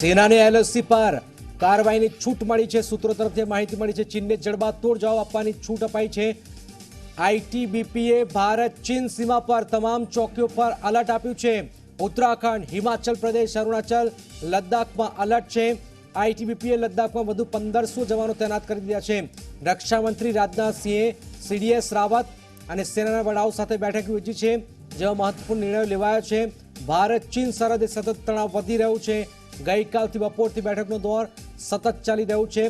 સેનાને એલઓસી પર કાર્યવાહીની છૂટ મળી છે। સૂત્રો તરફથી માહિતી મળી છે। ચીનને જડબાતોડ જવાબ આપવાની છૂટ અપાઈ છે। આઈટીબીપીએ ભારત ચીન સીમા પર તમામ ચોકીઓ પર એલર્ટ આપ્યું છે। ઉત્તરાખંડ, હિમાચલ પ્રદેશ, અરુણાચલ, લદ્દાખમાં એલર્ટ છે। આઈટીબીપીએ લદ્દાખમાં વધુ 1500 જવાનો તૈનાત કરી દીધા છે। રક્ષામંત્રી રાજનાથસિંહે સીડીએસ રાવત અને સેનાના વડાઓ સાથે બેઠક યોજી છે, જેમાં મહત્વપૂર્ણ નિર્ણયો લેવાયો છે। ભારત ચીન સરહદે સતત તણાવ વધી રહ્યો છે। ગઈકાલથી બપોરથી બેઠકનો દોર સતત ચાલી રહ્યો છે।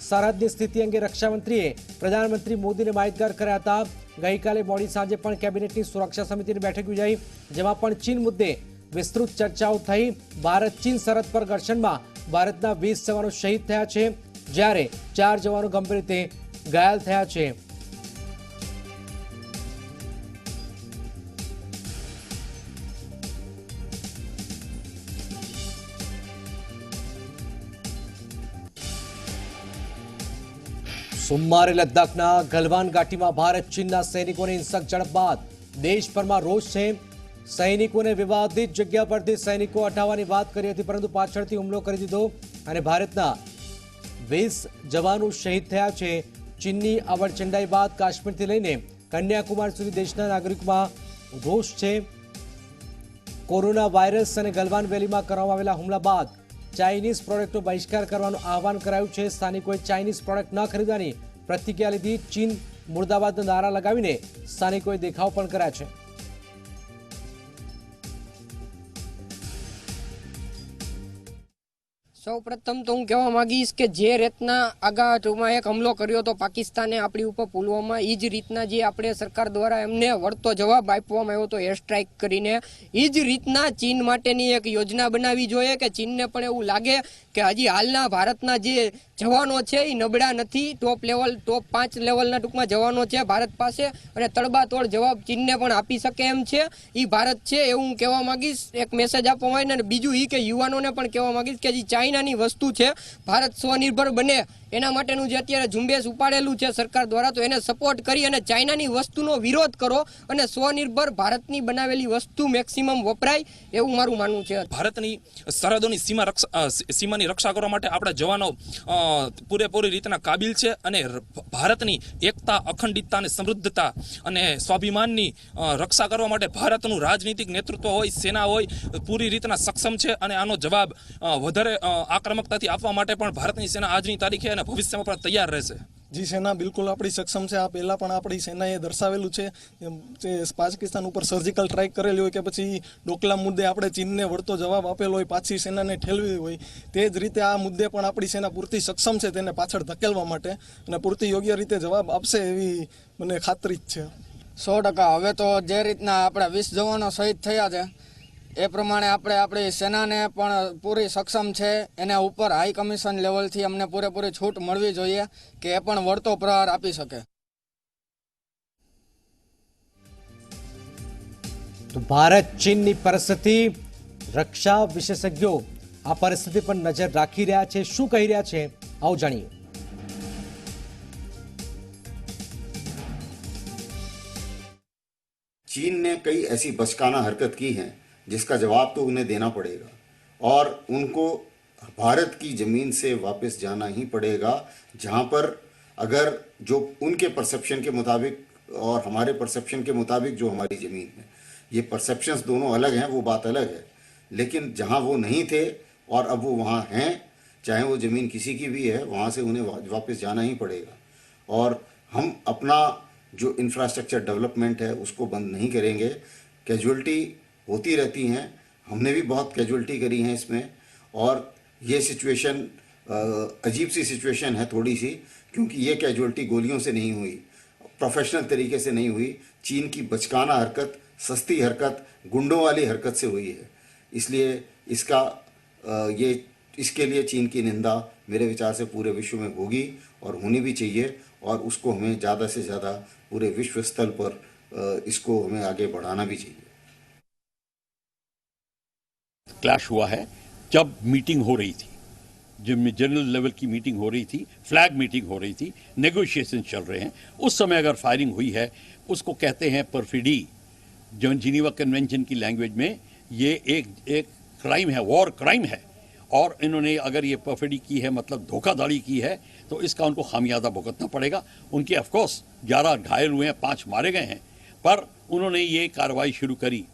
સરહદની સ્થિતિ અંગે રક્ષામંત્રીએ પ્રધાનમંત્રી મોદીને માહિતગાર કર્યા હતા। ગઈકાલે મોડી સાંજે પણ કેબિનેટની સુરક્ષા સમિતિની બેઠક યોજાઈ, જેમાં પણ ચીન મુદ્દે વિસ્તૃત ચર્ચાઓ થઈ। ભારત ચીન સરહદ પર ઘર્ષણમાં ભારતના 20 જવાનો શહીદ થયા છે, જ્યારે 4 જવાનો ગંભીર રીતે ઘાયલ થયા છે। સોમવારે લદ્દાખના ગલવાન ઘાટીમાં ભારત ચીનના સૈનિકોની હિંસક ઝડપ બાદ દેશભરમાં રોષ છે। સૈનિકોને વિવાદિત જગ્યા પરથી સૈનિકો હટાવવાની વાત કરી હતી, પરંતુ પાછળથી હુમલો કરી દીધો અને ભારતના 20 જવાનો શહીદ થયા છે। ચીનની અવરચંડાઈ બાદ કાશ્મીરથી લઈને કન્યાકુમારી સુધી દેશના નાગરિકોમાં રોષ છે। કોરોના વાયરસ અને ગલવાન વેલીમાં કરવામાં આવેલા હુમલા બાદ ચાઇનીઝ પ્રોડક્ટનો બહિષ્કાર કરવાનું આહવાન કરાયું છે। સ્થાનિકોએ ચાઇનીઝ પ્રોડક્ટ ન ખરીદવાની પ્રતિક્રિયા લીધી। ચીન મુર્દાબાદના નારા લગાવીને સ્થાનિકોએ દેખાવ પણ કર્યા છે। સૌ પ્રથમ તો હું કહેવા માંગીશ કે જે રીતના આગળમાં એક હુમલો કર્યો હતો પાકિસ્તાને આપણી ઉપર પુલવામા, એ જ રીતના જે આપણે સરકાર દ્વારા એમને વળતો જવાબ આપવામાં આવ્યો હતો એર સ્ટ્રાઇક કરીને, એ જ રીતના ચીન માટેની એક યોજના બનાવવી જોઈએ કે ચીનને પણ એવું લાગે કે હજી હાલના ભારતના જે જવાનો છે એ નબળા નથી, ટોપ 5 લેવલના ટૂંકમાં જવાનો છે ભારત પાસે, અને તડબાતોડ જવાબ ચીનને પણ આપી શકે એમ છે એ ભારત છે, એવું હું કહેવા માંગીશ। એક મેસેજ આપવા માંગીને, અને બીજું એ કે યુવાનોને પણ કહેવા માંગીશ કે જે ચાઇનાની વસ્તુ છે ભારત સ્વનિર્ભર બને એના માટેનું જે અત્યારે ઝુંબેશ ઉપાડેલું છે સરકાર દ્વારા, તો એને સપોર્ટ કરી અને ચાઇનાની વસ્તુનો વિરોધ કરો અને સ્વનિર્ભર ભારતની બનાવેલી વસ્તુ મેક્સિમમ વપરાય, એવું મારું માનવું છે। ભારતની સરહદોની સીમાની રક્ષા કરવા માટે આપણા જવાનો પૂરેપૂરી રીતના કાબિલ છે, અને ભારતની એકતા, અખંડિતતા અને સમૃદ્ધતા અને સ્વાભિમાનની રક્ષા કરવા માટે ભારતનું રાજનીતિક નેતૃત્વ હોય, સેના હોય, પૂરી રીતના સક્ષમ છે, અને આનો જવાબ વધારે આક્રમકતાથી આપવા માટે પણ ભારતની સેના આજની તારીખે અને ભવિષ્યમાં પણ તૈયાર રહેશે। જી, સેના બિલકુલ આપણી સક્ષમ છે। આ પહેલાં પણ આપણી સેનાએ દર્શાવેલું છે જે પાકિસ્તાન ઉપર સર્જિકલ સ્ટ્રાઇક કરેલી હોય કે પછી ડોકલામ મુદ્દે આપણે ચીનને વળતો જવાબ આપેલો હોય, પાછી સેનાને ઠેલવી હોય, તે જ રીતે આ મુદ્દે પણ આપણી સેના પૂરતી સક્ષમ છે તેને પાછળ ધકેલવા માટે, અને પૂરતી યોગ્ય રીતે જવાબ આપશે એવી મને ખાતરી જ છે। 100%। હવે તો જે રીતના આપણા 20 જવાનો શહીદ થયા છે એ પ્રમાણે આપણે આપણી સેનાને પણ પૂરી સક્ષમ છે, એના ઉપર હાઈ કમિશન લેવલથી અમને પૂરેપૂરી છૂટ મળવી જોઈએ કે એ પણ વળતો પ્રહાર આપી શકે। તો ભારત ચીનની પરિસ્થિતિ, રક્ષા વિશેષજ્ઞો આ પરિસ્થિતિ પર નજર રાખી રહ્યા છે। શું કહી રહ્યા છે, આવો જાણીએ। चीन ने कई ऐसी बचकाना हरकत की है जिसका जवाब तो उन्हें देना पड़ेगा, और उनको भारत की ज़मीन से वापस जाना ही पड़ेगा, जहां पर अगर जो उनके परसेप्शन के मुताबिक और हमारे परसेप्शन के मुताबिक जो हमारी ज़मीन है, ये परसेप्शंस दोनों अलग हैं, वो बात अलग है, लेकिन जहां वो नहीं थे और अब वो वहां हैं, चाहे वो ज़मीन किसी की भी है, वहां से उन्हें वापस जाना ही पड़ेगा। और हम अपना जो इंफ्रास्ट्रक्चर डेवलपमेंट है उसको बंद नहीं करेंगे। कैजुअल्टी होती रहती हैं, हमने भी बहुत कैजुअल्टी करी है इसमें, और ये सिचुएशन अजीब सी सिचुएशन है थोड़ी सी, क्योंकि ये कैजुअल्टी गोलियों से नहीं हुई, प्रोफेशनल तरीके से नहीं हुई, चीन की बचकाना हरकत, सस्ती हरकत, गुंडों वाली हरकत से हुई है। इसलिए इसके लिए चीन की निंदा मेरे विचार से पूरे विश्व में होगी और होनी भी चाहिए, और उसको हमें ज़्यादा से ज़्यादा पूरे विश्व स्तर पर इसको हमें आगे बढ़ाना भी चाहिए। क्लैश हुआ है जब मीटिंग हो रही थी, जब जनरल लेवल की मीटिंग हो रही थी, फ्लैग मीटिंग हो रही थी, नेगोशिएशन चल रहे हैं, उस समय अगर फायरिंग हुई है, उसको कहते हैं परफिडी। जिनीवा कन्वेंशन की लैंग्वेज में ये एक क्राइम है, वॉर क्राइम है, और इन्होंने अगर ये परफिडी की है, मतलब धोखाधड़ी की है, तो इसका उनको खामियाजा भुगतना पड़ेगा। उनके ऑफकोर्स 11 घायल हुए हैं, 5 मारे गए हैं, पर उन्होंने ये कार्रवाई शुरू करी,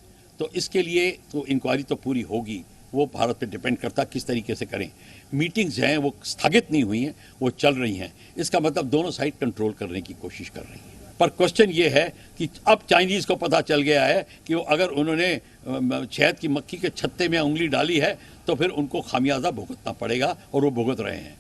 तो इसके लिए तो इंक्वायरी तो पूरी होगी। वो भारत पे डिपेंड करता किस तरीके से करें। मीटिंग्स हैं वो स्थगित नहीं हुई हैं, वो चल रही हैं। इसका मतलब दोनों साइड कंट्रोल करने की कोशिश कर रही हैं। पर क्वेश्चन ये है कि अब चाइनीज को पता चल गया है कि वो अगर उन्होंने शहद की मक्खी के छत्ते में उंगली डाली है तो फिर उनको खामियाजा भुगतना पड़ेगा, और वो भुगत रहे हैं।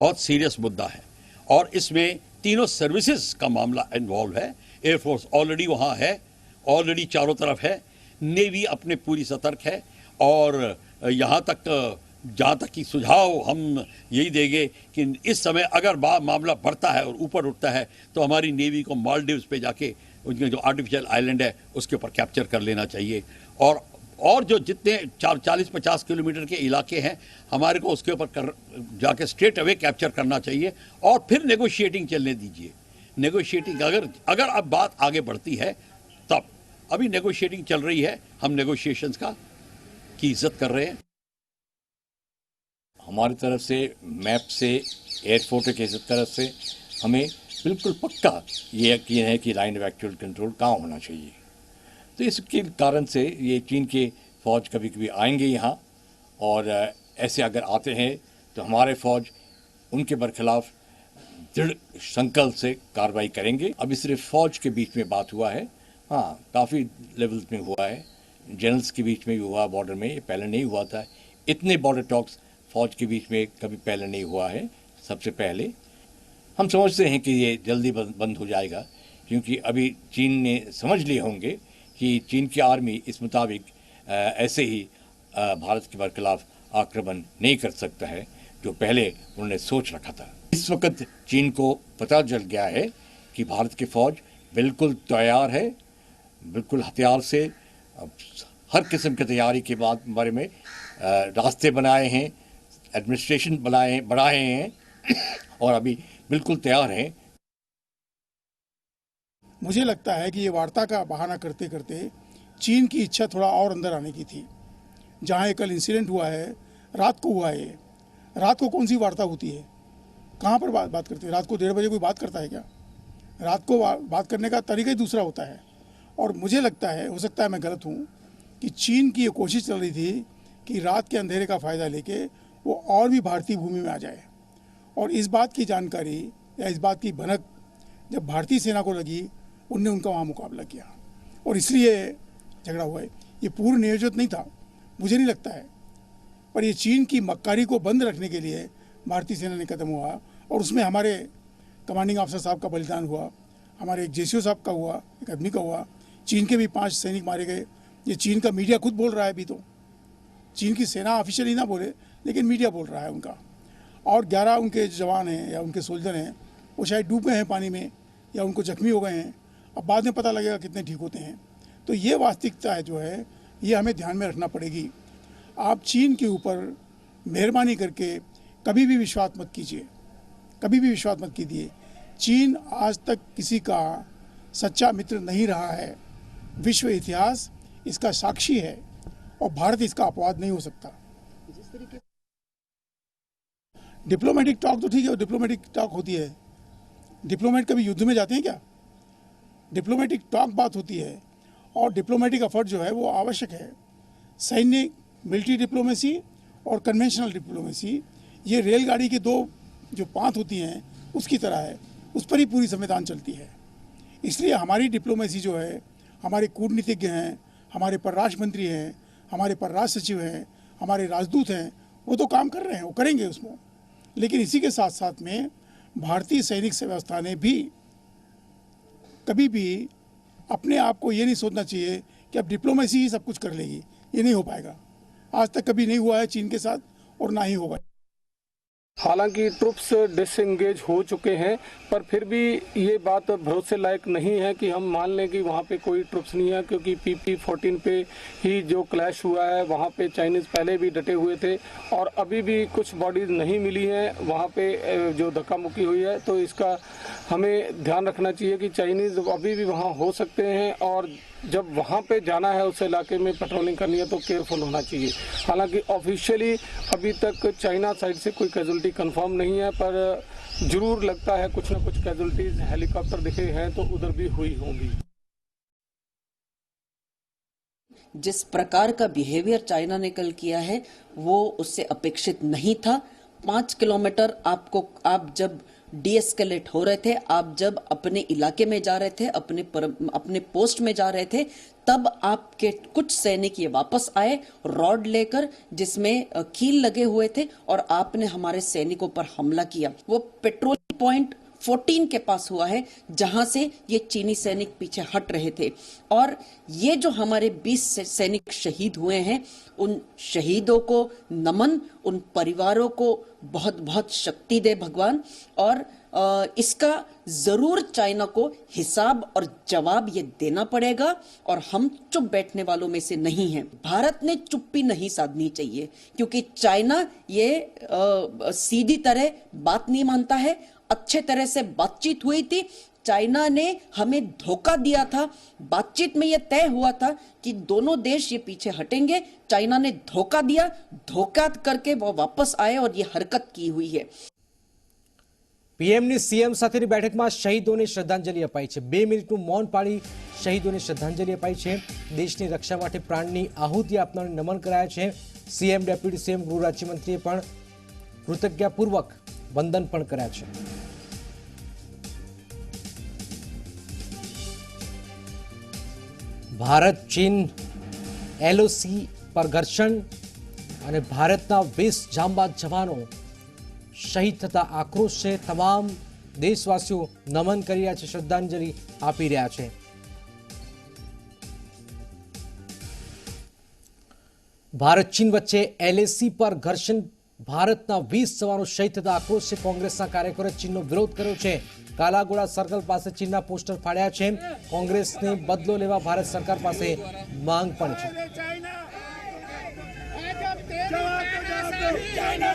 बहुत सीरियस मुद्दा है, और इसमें तीनों सर्विसेज का मामला इन्वॉल्व है। एयरफोर्स ऑलरेडी वहाँ है, ऑलरेडी चारों तरफ है। नेवी अपने पूरी सतर्क है, और यहाँ तक जहाँ तक कि सुझाव हम यही देंगे कि इस समय अगर मामला बढ़ता है और ऊपर उठता है तो हमारी नेवी को मालदीव्स पे जाके उनके जो आर्टिफिशियल आइलैंड है उसके ऊपर कैप्चर कर लेना चाहिए, और जो जितने 40-50 किलोमीटर के इलाके हैं हमारे को उसके ऊपर जाके स्ट्रेट अवे कैप्चर करना चाहिए, और फिर नेगोशिएटिंग चलने दीजिए। नेगोशिएटिंग अगर अब बात आगे बढ़ती है तब, अभी नेगोशिएटिंग चल रही है, हम नेगोशिएशंस की इज्जत कर रहे हैं। हमारी तरफ से मैप से, एयरपोर्ट की तरफ से हमें बिल्कुल पक्का ये यकीन है कि लाइन ऑफ एक्चुअल कंट्रोल कहाँ होना चाहिए। तो इसके कारण से ये चीन के फ़ौज कभी कभी आएंगे यहाँ, और ऐसे अगर आते हैं तो हमारे फ़ौज उनके बरखिलाफ़ दृढ़ संकल्प से कार्रवाई करेंगे। अभी सिर्फ फ़ौज के बीच में बात हुआ है, हाँ काफ़ी लेवल्स में हुआ है, जनरल्स के बीच में भी हुआ बॉर्डर में, ये पहले नहीं हुआ था। इतने बॉर्डर टॉक्स फ़ौज के बीच में कभी पहले नहीं हुआ है। सबसे पहले हम समझते हैं कि ये जल्दी बंद हो जाएगा, क्योंकि अभी चीन ने समझ लिए होंगे कि चीन की आर्मी इस मुताबिक ऐसे ही भारत के बरखिलाफ़ आक्रमण नहीं कर सकता है जो पहले उन्होंने सोच रखा था। इस वक्त चीन को पता चल गया है कि भारत की फ़ौज बिल्कुल तैयार है, बिल्कुल हथियार से हर किस्म की तैयारी के बारे में रास्ते बनाए हैं, एडमिनिस्ट्रेशन बढ़ाए हैं, और अभी बिल्कुल तैयार हैं। मुझे लगता है कि ये वार्ता का बहाना करते करते चीन की इच्छा थोड़ा और अंदर आने की थी। जहाँ ये कल इंसिडेंट हुआ है, रात को हुआ है। रात को कौन सी वार्ता होती है, कहाँ पर बात करते हैं? रात को 1:30 बजे कोई बात करता है क्या? रात को बात करने का तरीका ही दूसरा होता है। और मुझे लगता है, हो सकता है मैं गलत हूँ, कि चीन की ये कोशिश चल रही थी कि रात के अंधेरे का फ़ायदा लेके वो और भी भारतीय भूमि में आ जाए, और इस बात की जानकारी या इस बात की भनक जब भारतीय सेना को लगी, उनने उनका वहाँ मुकाबला किया, और इसलिए झगड़ा हुआ है। ये पूर्ण नियोजित नहीं था, मुझे नहीं लगता है, पर ये चीन की मक्कारी को बंद रखने के लिए भारतीय सेना ने कदम हुआ, और उसमें हमारे कमांडिंग ऑफिसर साहब का बलिदान हुआ, हमारे एक जेसीओ साहब का हुआ, एक आदमी का हुआ। चीन के भी 5 सैनिक मारे गए। ये चीन का मीडिया खुद बोल रहा है। अभी तो चीन की सेना ऑफिशियली ना बोले, लेकिन मीडिया बोल रहा है उनका। और 11 उनके जवान हैं या उनके सोल्जर हैं, वो शायद डूब गए हैं पानी में, या उनको जख्मी हो गए हैं। अब बाद में पता लगेगा कितने ठीक होते हैं। तो ये वास्तविकता है जो है, ये हमें ध्यान में रखना पड़ेगी। आप चीन के ऊपर मेहरबानी करके कभी भी विश्वास मत कीजिए, कभी भी विश्वास मत कीजिए। चीन आज तक किसी का सच्चा मित्र नहीं रहा है। विश्व इतिहास इसका साक्षी है, और भारत इसका अपवाद नहीं हो सकता। डिप्लोमेटिक टॉक तो ठीक है, डिप्लोमेटिक टॉक होती है। डिप्लोमेट कभी युद्ध में जाते हैं क्या? डिप्लोमेटिक टॉक बात होती है, और डिप्लोमेटिक एफर्ट जो है वो आवश्यक है। सैन्य मिलिट्री डिप्लोमेसी और कन्वेंशनल डिप्लोमेसी, ये रेलगाड़ी के 2 जो पांत होती हैं उसकी तरह है, उस पर ही पूरी संविधान चलती है। इसलिए हमारी डिप्लोमेसी जो है, हमारे कूटनीतिज्ञ हैं, हमारे परराष्ट्र मंत्री हैं, हमारे परराष्ट्र सचिव हैं, हमारे राजदूत हैं, वो तो काम कर रहे हैं, वो करेंगे उसमें। लेकिन इसी के साथ साथ में भारतीय सैनिक व्यवस्था ने भी कभी भी अपने आप को ये नहीं सोचना चाहिए कि अब डिप्लोमेसी ही सब कुछ कर लेगी। ये नहीं हो पाएगा। आज तक कभी नहीं हुआ है चीन के साथ, और ना ही होगा। हालांकि ट्रुप्स डिसएंगेज हो चुके हैं, पर फिर भी ये बात भरोसे लायक नहीं है कि हम मान लें कि वहाँ पे कोई ट्रुप्स नहीं है, क्योंकि PP-14 पे ही जो क्लैश हुआ है वहाँ पे चाइनीज़ पहले भी डटे हुए थे, और अभी भी कुछ बॉडीज नहीं मिली हैं वहाँ पे जो धक्का मुक्की हुई है। तो इसका हमें ध्यान रखना चाहिए कि चाइनीज़ अभी भी वहाँ हो सकते हैं, और जब वहाँ पे जाना है उस इलाके में पेट्रोलिंग करनी है तो केयरफुल होना चाहिए। हालांकि ऑफिशियली अभी तक चाइना साइड से कोई कैजुअलिटी कंफर्म नहीं है, पर जरूर लगता है कुछ न कुछ कैजुअलिटीज हेलीकॉप्टर दिखे हैं तो उधर भी हुई होंगी। जिस प्रकार का बिहेवियर चाइना ने कल किया है वो उससे अपेक्षित नहीं था। 5 किलोमीटर आप जब डीएस्केलेट हो रहे थे, आप जब अपने इलाके में जा रहे थे, अपने पोस्ट में जा रहे थे, तब आपके कुछ सैनिक ये वापस आए रॉड लेकर जिसमें कील लगे हुए थे और आपने हमारे सैनिकों पर हमला किया। वो पेट्रोल पॉइंट 14 के पास हुआ है जहां से ये चीनी सैनिक पीछे हट रहे थे। और ये जो हमारे 20 सैनिक शहीद हुए हैं, उन शहीदों को नमन, उन परिवारों को बहुत बहुत शक्ति दे भगवान। और इसका जरूर चाइना को हिसाब और जवाब ये देना पड़ेगा और हम चुप बैठने वालों में से नहीं हैं। भारत ने चुप्पी नहीं साधनी चाहिए क्योंकि चाइना ये सीधी तरह बात नहीं मानता है। अच्छे तरह से बातचीत हुई थी, चाइना ने हमें धोखा दिया था। बातचीत में यह तय हुआ था कि दोनों देश ये पीछे हटेंगे, चाइना ने धोखा दिया, धोखा करके वो वापस आए और ये हरकत की हुई है। પીએમની સીએમ સાથેની બેઠકમાં શહીદોને શ્રદ્ધાંજલિ અપાઈ છે। 2 મિનિટનું મૌન પાળી શહીદોને શ્રદ્ધાંજલિ અપાઈ છે। દેશની રક્ષા માટે પ્રાણની આહુતિ આપનારને નમન કરાયા છે। સીએમ, ડેપ્યુટી સીએમ, ગૃહ રાજ્યમંત્રીએ પણ કૃતજ્ઞતાપૂર્વક વંદન પણ કર્યા છે। ભારત ચીન એલઓસી પર ઘર્ષણ અને ભારતના 20 જાંબાઝ જવાનો શહીદ થતા આક્રોશ છે। તમામ દેશવાસીઓ નમન કરી રહ્યા છે, શ્રદ્ધાંજલિ આપી રહ્યા છે। ભારત ચીન વચ્ચે એલએસી પર ઘર્ષણ, ભારતના 20 જવાનો શહીદ થતા આક્રોશ છે। કોંગ્રેસના કાર્યકરોએ ચીનનો વિરોધ કર્યો છે। કાલાઘોડા સર્કલ પાસે ચીનના પોસ્ટર ફાડ્યા છે। કોંગ્રેસને બદલો લેવા ભારત સરકાર પાસે માંગ પણ છે। चाइना